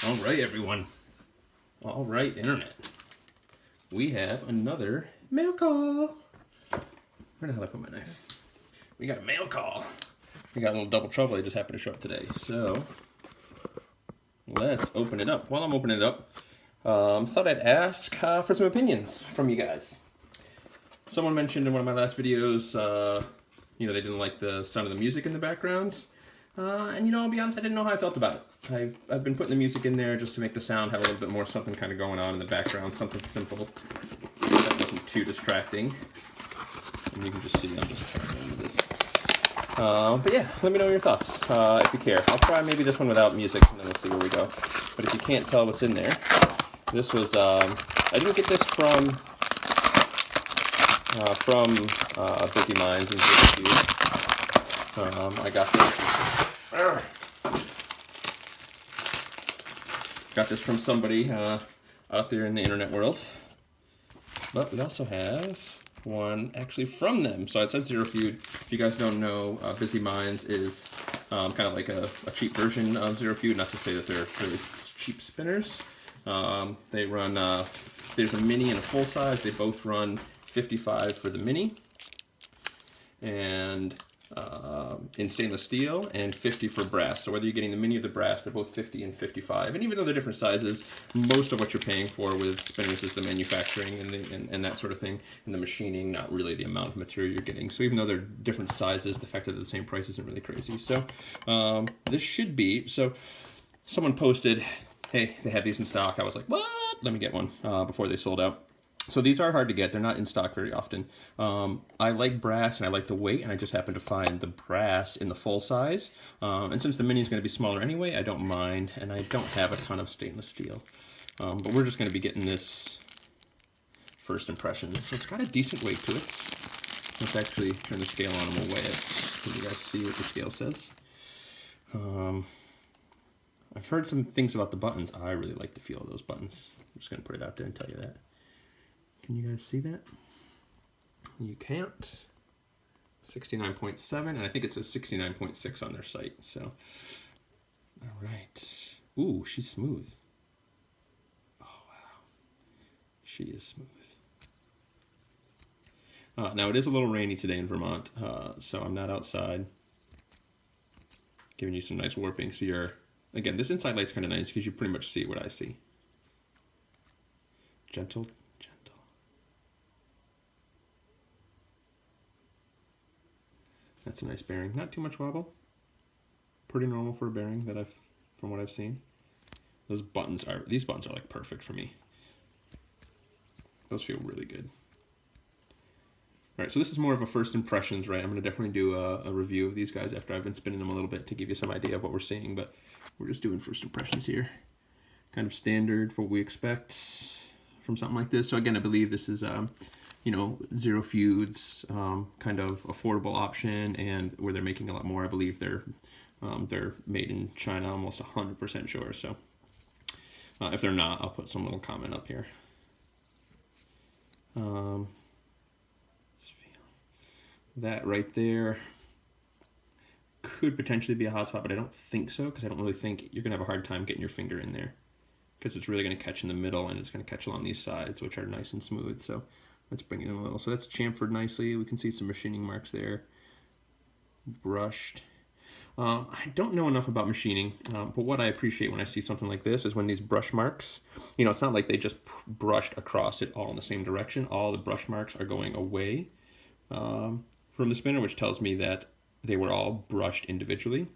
All right, everyone. All right, Internet. We have another mail call. Where the hell did I put my knife? We got a mail call. We got a little double trouble. They just happened to show up today. So let's open it up. While I'm opening it up, thought I'd ask for some opinions from you guys. Someone mentioned in one of my last videos, they didn't like the sound of the music in the background. And I'll be honest, I didn't know how I felt about it. I've been putting the music in there just to make the sound have a little bit more something kind of going on in the background, something simple that wasn't too distracting. And you can just see I'm just turning into this. But yeah, let me know your thoughts if you care. I'll try maybe this one without music, and then we'll see where we go. But if you can't tell what's in there, this was I didn't get this from BusyMinds and BusyMinds. I got this. Got this from somebody out there in the internet world. But we also have one actually from them. So it says Zero Feud. If you guys don't know, BusyMinds is kind of like a cheap version of Zero Feud. Not to say that they're really cheap spinners. They run, there's a mini and a full size. They both run 55 for the mini. And in stainless steel, and 50 for brass. So whether you're getting the mini or the brass, they're both 50 and 55. And even though they're different sizes, most of what you're paying for with spinners is the manufacturing and that sort of thing, and the machining, not really the amount of material you're getting. So even though they're different sizes, the fact that they're the same price isn't really crazy. So this should be, so someone posted, hey, they have these in stock. I was like, what? Let me get one before they sold out. So these are hard to get. They're not in stock very often. I like brass and I like the weight, and I just happen to find the brass in the full size. And since the mini is going to be smaller anyway, I don't mind, and I don't have a ton of stainless steel. But we're just going to be getting this first impressions. So it's got a decent weight to it. Let's actually turn the scale on and we'll weigh it. Can you guys see what the scale says? I've heard some things about the buttons. I really like the feel of those buttons. I'm just going to put it out there and tell you that. Can you guys see that? You can't. 69.7, and I think it says 69.6 on their site. So, all right. Ooh, she's smooth. Oh, wow. She is smooth. Now, it is a little rainy today in Vermont, so I'm not outside. Giving you some nice warping. So you're, again, this inside light's kind of nice because you pretty much see what I see. Gentle. That's a nice bearing. Not too much wobble. Pretty normal for a bearing that from what I've seen. These buttons are like perfect for me. Those feel really good. All right, so this is more of a first impressions, right? I'm gonna definitely do a review of these guys after I've been spinning them a little bit to give you some idea of what we're seeing, but we're just doing first impressions here. Kind of standard for what we expect from something like this. So again, I believe this is Zero Feud's kind of affordable option, and where they're making a lot more. I believe they're made in China, almost 100% sure. So if they're not, I'll put some little comment up here. That right there could potentially be a hot spot, but I don't think so, because I don't really think you're gonna have a hard time getting your finger in there, because it's really gonna catch in the middle, and it's gonna catch along these sides, which are nice and smooth. So let's bring it in a little. So that's chamfered nicely. We can see some machining marks there. Brushed. I don't know enough about machining, but what I appreciate when I see something like this is when these brush marks, it's not like they just brushed across it all in the same direction. All the brush marks are going away from the spinner, which tells me that they were all brushed individually,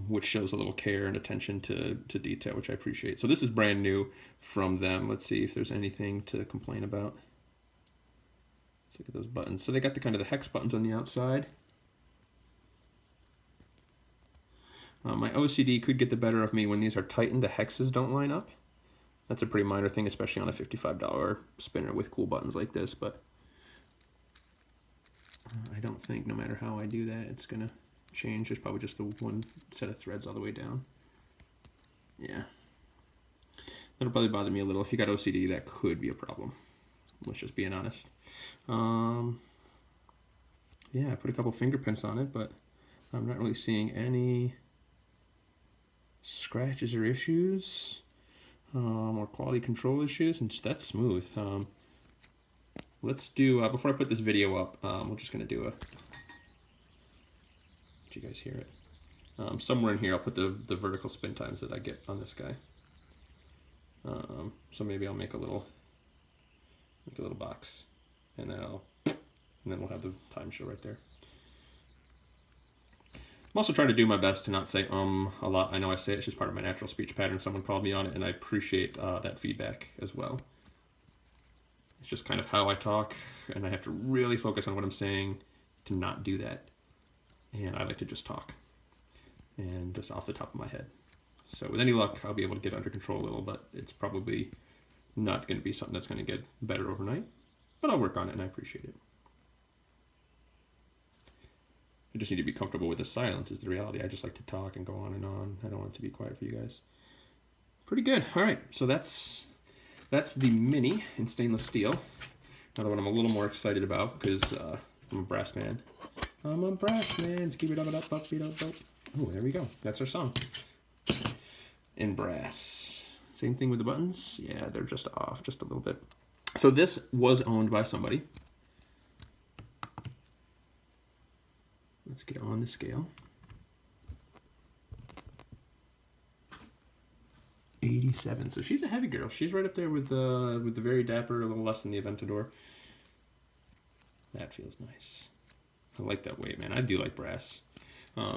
which shows a little care and attention to detail, which I appreciate. So this is brand new from them. Let's see if there's anything to complain about. Let's look at those buttons. So they got the kind of the hex buttons on the outside. My OCD could get the better of me when these are tightened. The hexes don't line up. That's a pretty minor thing, especially on a $55 spinner with cool buttons like this. But I don't think, no matter how I do that, it's gonna change. There's probably just the one set of threads all the way down. Yeah, that'll probably bother me a little. If you got OCD, that could be a problem. Let's just being honest. Yeah, I put a couple fingerprints on it, but I'm not really seeing any scratches or issues, or quality control issues, and that's smooth. Let's do, before I put this video up, we're just going to do a, did you guys hear it? Somewhere in here I'll put the vertical spin times that I get on this guy. So maybe I'll make a little box, and then we'll have the time show right there. I'm also trying to do my best to not say a lot. I know I say it's just part of my natural speech pattern. Someone called me on it, and I appreciate that feedback as well. It's just kind of how I talk, and I have to really focus on what I'm saying to not do that. And I like to just talk, and just off the top of my head. So with any luck, I'll be able to get under control a little, but it's probably not going to be something that's going to get better overnight. But I'll work on it, and I appreciate it. I just need to be comfortable with the silence is the reality. I just like to talk and go on and on. I don't want it to be quiet for you guys. Pretty good. All right, so that's the Mini in stainless steel. Another one I'm a little more excited about because I'm a brass man. I'm a brass man. Skip it up, up, up, up, up. Oh, there we go. That's our song. In brass. Same thing with the buttons. Yeah, they're just off just a little bit. So this was owned by somebody. Let's get on the scale. 87. So she's a heavy girl. She's right up there with the very dapper, a little less than the Aventador. That feels nice. I like that weight, man. I do like brass.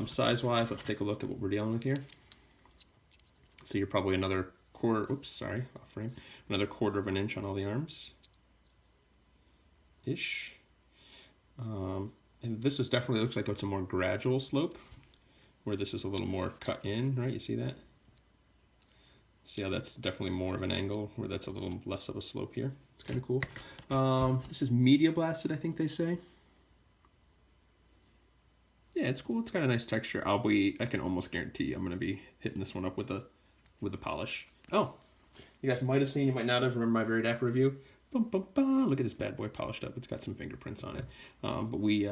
Size-wise, let's take a look at what we're dealing with here. So you're probably another quarter. Oops, sorry, off frame. Another quarter of an inch on all the arms. Ish. And this is definitely looks like it's a more gradual slope, where this is a little more cut in, right? You see that? See how that's definitely more of an angle, where that's a little less of a slope here. It's kind of cool. This is media blasted, I think they say. Yeah, it's cool. It's got a nice texture. I can almost guarantee I'm gonna be hitting this one up with the polish. Oh, you guys might have seen, you might not have, remember my very dapper review. Bum, bum, bum. Look at this bad boy polished up. It's got some fingerprints on it. But we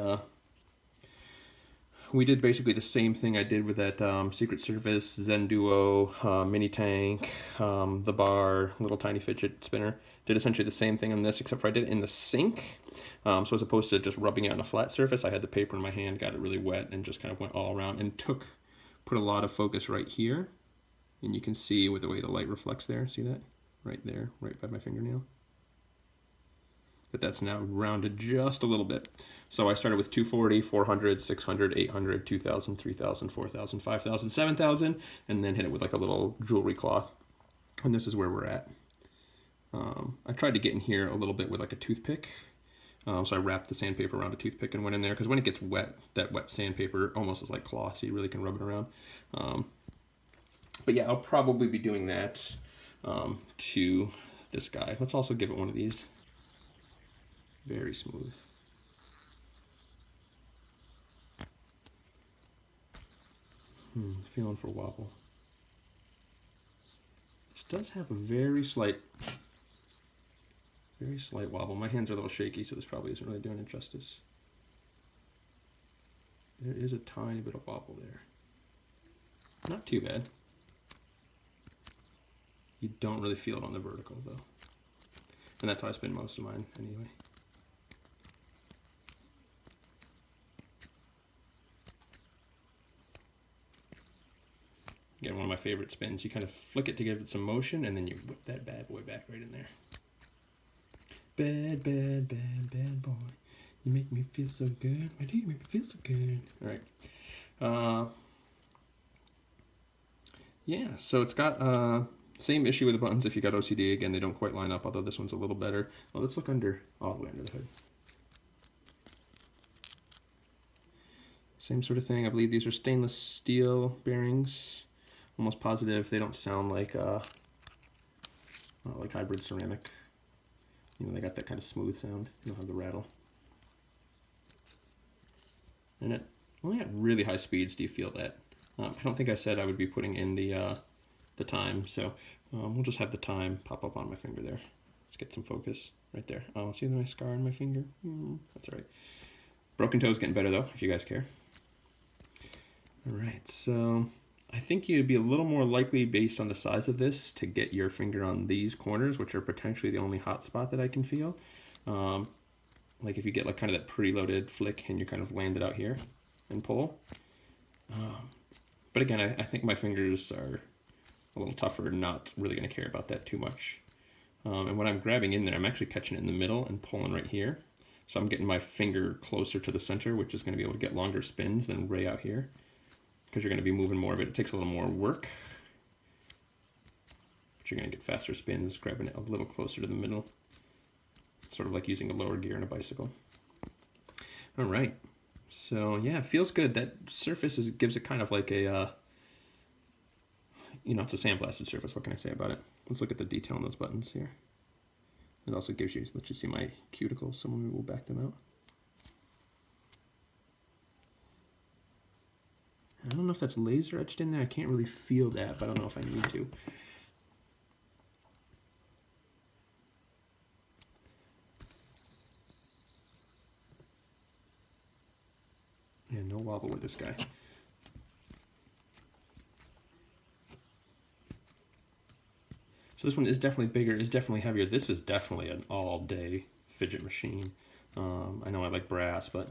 did basically the same thing I did with that Secret Service Zen Duo mini tank, the bar, little tiny fidget spinner. Did essentially the same thing on this, except for I did it in the sink. So as opposed to just rubbing it on a flat surface, I had the paper in my hand, got it really wet, and just kind of went all around and put a lot of focus right here. And you can see with the way the light reflects there. See that? Right there, right by my fingernail. But that's now rounded just a little bit. So I started with 240, 400, 600, 800, 2000, 3000, 4000, 5000, 7000, and then hit it with like a little jewelry cloth. And this is where we're at. I tried to get in here a little bit with like a toothpick. So I wrapped the sandpaper around a toothpick and went in there, because when it gets wet, that wet sandpaper almost is like cloth, so you really can rub it around. But yeah, I'll probably be doing that to this guy. Let's also give it one of these. Very smooth. Feeling for wobble. This does have a very slight wobble. My hands are a little shaky, so this probably isn't really doing it justice. There is a tiny bit of wobble there. Not too bad. You don't really feel it on the vertical, though. And that's how I spin most of mine, anyway. Again, one of my favorite spins. You kind of flick it to give it some motion, and then you whip that bad boy back right in there. Bad, bad, bad, bad boy. You make me feel so good. Why do you make me feel so good? All right. Yeah, so it's got same issue with the buttons if you got OCD. Again, they don't quite line up, although this one's a little better. Well, let's look all the way under the hood. Same sort of thing. I believe these are stainless steel bearings. Almost positive they don't sound like hybrid ceramic. You know, they got that kind of smooth sound. You don't have the rattle. And it only at really high speeds do you feel that. I don't think I said I would be putting in the time, so we'll just have the time pop up on my finger there. Let's get some focus right there. Oh, see the nice scar on my finger? That's all right. Broken toe's getting better though, if you guys care. All right, so I think you'd be a little more likely, based on the size of this, to get your finger on these corners, which are potentially the only hot spot that I can feel. Like if you get like kind of that preloaded flick and you kind of land it out here and pull. But again, I think my fingers are a little tougher, not really going to care about that too much. And when I'm grabbing in there, I'm actually catching it in the middle and pulling right here. So I'm getting my finger closer to the center, which is going to be able to get longer spins than way out here, because you're going to be moving more of it. It takes a little more work, but you're going to get faster spins grabbing it a little closer to the middle. Sort of like using a lower gear in a bicycle. All right. So yeah, it feels good. That surface gives it kind of like a, you know, it's a sandblasted surface. What can I say about it? Let's look at the detail on those buttons here. It also gives you, lets you see my cuticles, so maybe we'll back them out. I don't know if that's laser etched in there. I can't really feel that, but I don't know if I need to. Yeah, no wobble with this guy. So this one is definitely bigger, is definitely heavier. This is definitely an all-day fidget machine. I know I like brass, but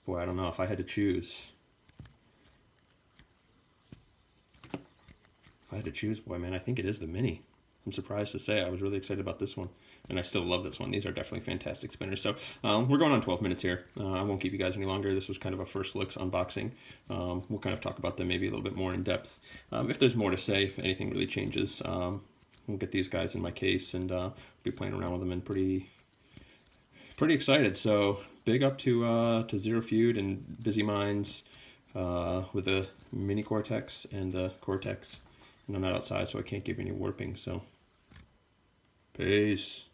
boy, I don't know if I had to choose. If I had to choose, boy, man, I think it is the Mini. I'm surprised to say I was really excited about this one, and I still love this one. These are definitely fantastic spinners. So we're going on 12 minutes here. I won't keep you guys any longer. This was kind of a first looks unboxing. We'll kind of talk about them maybe a little bit more in depth. If there's more to say, if anything really changes, we'll get these guys in my case and be playing around with them, and pretty excited. So big up to Zero Feud and BusyMinds with the Mini Cortex and the Cortex. And I'm not outside, so I can't give you any warping. So peace.